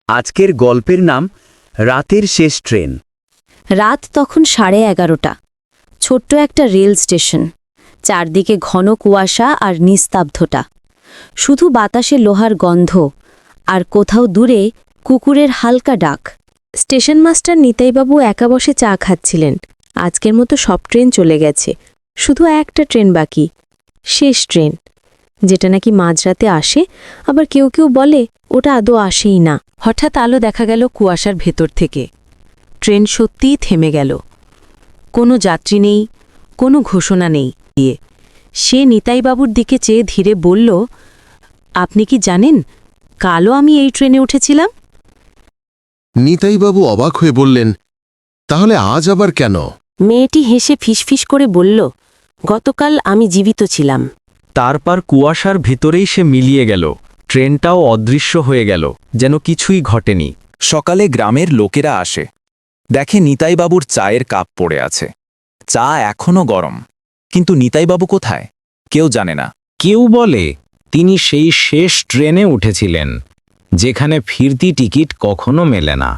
আজকের গল্পের নাম রাতের শেষ ট্রেন। রাত তখন 11:30। ছোট্ট একটা রেল স্টেশন, চারদিকে ঘন কুয়াশা আর নিস্তব্ধতা, শুধু বাতাসে লোহার গন্ধ আর কোথাও দূরে কুকুরের হালকা ডাক। স্টেশন মাস্টার নিতাইবাবু একা বসে চা খাচ্ছিলেন। আজকের মতো সব ট্রেন চলে গেছে, শুধু একটা ট্রেন বাকি, শেষ ট্রেন, যেটা নাকি মাঝরাতে আসে, আবার কেউ কেউ বলে ওটা আদৌ আসেই না। হঠাৎ আলো দেখা গেল কুয়াশার ভেতর থেকে। ট্রেন সত্যিই থেমে গেল। কোনো যাত্রী নেই, কোনো ঘোষণা নেই। সে নিতাইবাবুর দিকে চেয়ে ধীরে বলল, আপনি কি জানেন, কালও আমি এই ট্রেনে উঠেছিলাম? নিতাইবাবু অবাক হয়ে বললেন, তাহলে আজ আবার কেন? মেয়েটি হেসে ফিসফিস করে বলল, গতকাল আমি জীবিত ছিলাম। তারপর কুয়াশার ভেতরেই সে মিলিয়ে গেল, ট্রেনটাও অদৃশ্য হয়ে গেল, যেন কিছুই ঘটেনি। সকালে গ্রামের লোকেরা আসে, দেখে নিতাইবাবুর চায়ের কাপ পড়ে আছে। চা এখনো গরম, কিন্তু নিতাইবাবু কোথায় কেউ জানে না। কেউ বলে তিনি সেই শেষ ট্রেনে উঠেছিলেন, যেখানে ফিরতি টিকিট কখনো মেলে না।